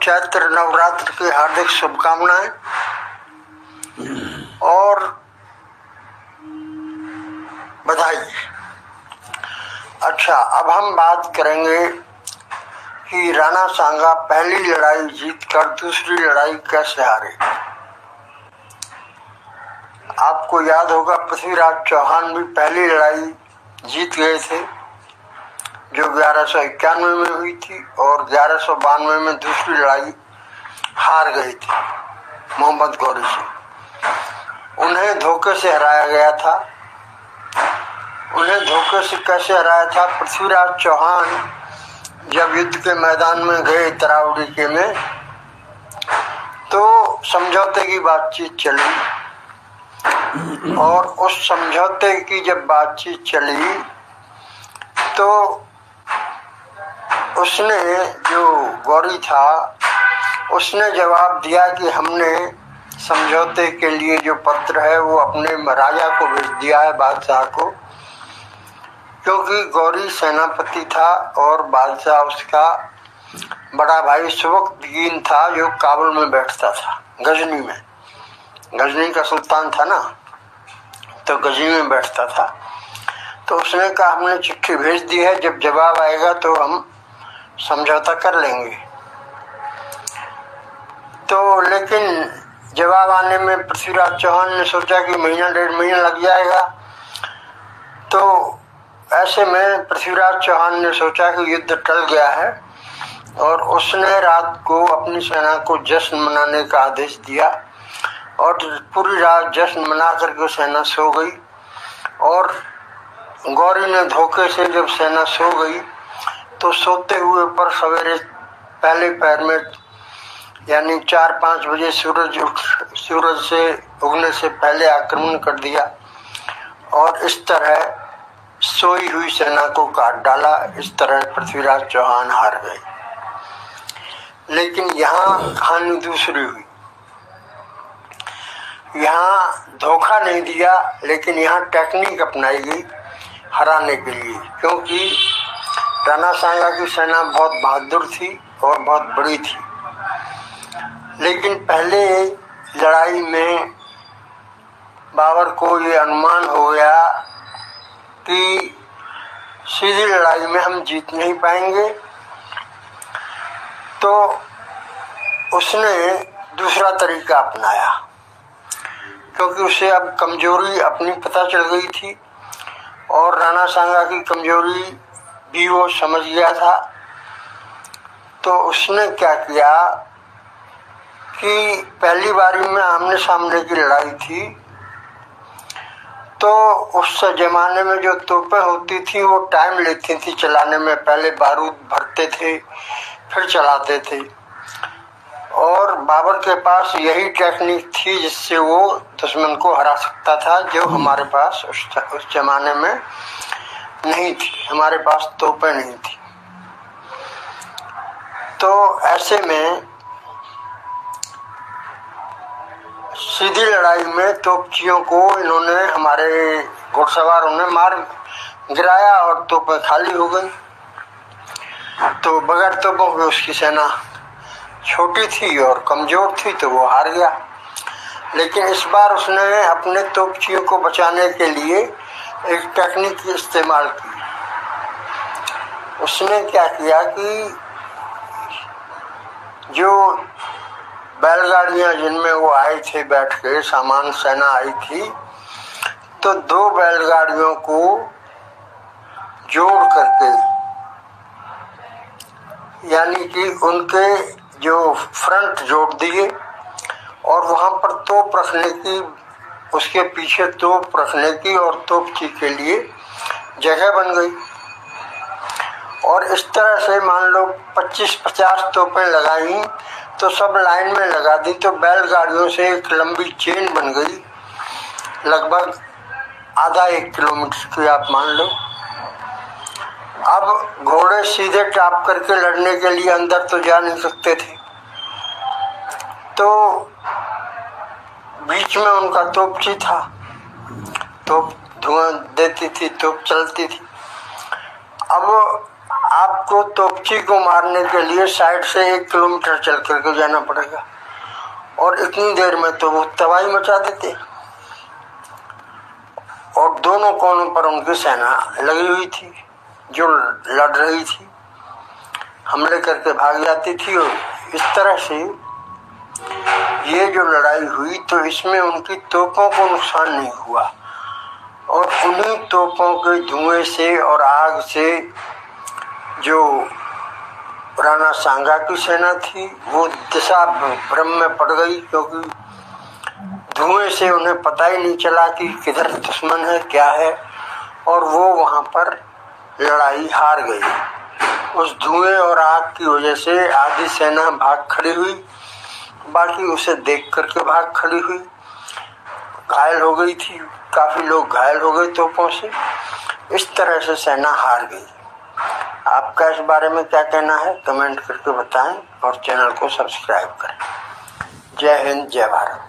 चैत्र नवरात्र की हार्दिक शुभकामनाएं। और बधाई। अच्छा, अब हम बात करेंगे कि राणा सांगा पहली लड़ाई जीतकर दूसरी लड़ाई कैसे हारे। आपको याद होगा पृथ्वीराज चौहान भी पहली लड़ाई जीत गए थे जो 1191 में हुई थी, और 1192 में दूसरी लड़ाई हार गई थी मोहम्मद गौरी से। उन्हें धोखे से हराया गया था। उन्हें धोखे से कैसे हराया था? पृथ्वीराज चौहान जब युद्ध के मैदान में गए तरावड़ी में, तो समझौते की बातचीत चली, और उस समझौते की जब बातचीत चली तो उसने, जो गौरी था, उसने जवाब दिया कि हमने समझौते के लिए जो पत्र है वो अपने राजा को भेज दिया है, बादशाह को, क्योंकि गौरी सेनापति था और बादशाह उसका बड़ा भाई सुबकतगीन था जो काबुल में बैठता था, गजनी में। गजनी का सुल्तान था ना, तो गजनी में बैठता था। तो उसने कहा हमने चिट्ठी भेज दी है, जब जवाब आएगा तो हम समझौता कर लेंगे। तो लेकिन जवाब आने में पृथ्वीराज चौहान ने सोचा कि महीना डेढ़ महीना लग जाएगा। तो ऐसे में पृथ्वीराज चौहान ने सोचा कि युद्ध टल गया है, और उसने रात को अपनी सेना को जश्न मनाने का आदेश दिया, और पूरी रात जश्न मना करके सेना सो गई। और गौरी ने धोखे से जब सेना सो गई तो सोते हुए पर सवेरे पहले पैर में, यानी 4-5 बजे सूरज से उगने से पहले आक्रमण कर दिया, और इस तरह सोई हुई सेना को काट डाला। इस तरह पृथ्वीराज चौहान हार गए। लेकिन यहाँ कहानी दूसरी हुई। यहाँ धोखा नहीं दिया, लेकिन यहाँ टेक्निक अपनाई गई हराने के लिए, क्योंकि राणा सांगा की सेना बहुत बहादुर थी और बहुत बड़ी थी। लेकिन पहले लड़ाई में बाबर को ये अनुमान हो गया कि सीधी लड़ाई में हम जीत नहीं पाएंगे, तो उसने दूसरा तरीका अपनाया, क्योंकि उसे अब कमजोरी अपनी पता चल गई थी, और राणा सांगा की कमजोरी भी वो समझ गया था। तो उसने क्या किया कि पहली बारी में आमने सामने की लड़ाई थी, तो उस जमाने में जो तोपें होती थी वो टाइम लेती थी चलाने में। पहले बारूद भरते थे फिर चलाते थे, और बाबर के पास यही टेक्निक थी जिससे वो दुश्मन को हरा सकता था, जो हमारे पास उस जमाने में नहीं थी। हमारे पास तोपें नहीं थी। तो ऐसे में सीधी लड़ाई में तोपचियों को इन्होंने, हमारे घुड़सवारों ने मार गिराया और तोपें खाली हो गई। तो बगैर तोपों के उसकी सेना छोटी थी और कमजोर थी, तो वो हार गया। लेकिन इस बार उसने अपने तोपचियों को बचाने के लिए एक टेक्निक इस्तेमाल की। उसने क्या किया कि जो बैलगाड़ियां जिनमें वो आए थे बैठ के, सामान सेना आई थी, तो 2 बैलगाड़ियों को जोड़ करके, यानी कि उनके जो फ्रंट जोड़ दिए, और वहां पर तोप रखने की, उसके पीछे तोप रखने की और तोपची के लिए जगह बन गई। और इस तरह से मान लो 25-50 तोपें लगाई, तो सब लाइन में लगा दी, तो बैलगाड़ियों से एक लंबी चेन बन गई, लगभग आधा 1 किलोमीटर की आप मान लो। अब घोड़े सीधे टाप करके लड़ने के लिए अंदर तो जा नहीं सकते थे, तो बीच में उनका तोपची था, तोप धुआं देती थी, तोप चलती थी। अब आपको तोपची को मारने के लिए साइड से 1 किलोमीटर चल करके जाना पड़ेगा, और इतनी देर में तो वो तबाही मचा देते। और दोनों कोनों पर उनकी सेना लगी हुई थी जो लड़ रही थी, हमले करके भाग जाती थी। और इस तरह से ये जो लड़ाई हुई तो इसमें उनकी तोपों को नुकसान नहीं हुआ, और उन्हीं तोपों के धुएं से और आग से जो राणा सांगा की सेना थी वो दिशा भ्रम में पड़ गई, क्योंकि धुएं से उन्हें पता ही नहीं चला कि किधर दुश्मन है क्या है, और वो वहां पर लड़ाई हार गई। उस धुएं और आग की वजह से आधी सेना भाग खड़ी हुई, बाकी उसे देख करके भाग खड़ी हुई, घायल हो गई थी, काफी लोग घायल हो गए तोपों से। इस तरह से सेना हार गई। आपका इस बारे में क्या कहना है कमेंट करके बताएं, और चैनल को सब्सक्राइब करें। जय हिंद, जय भारत।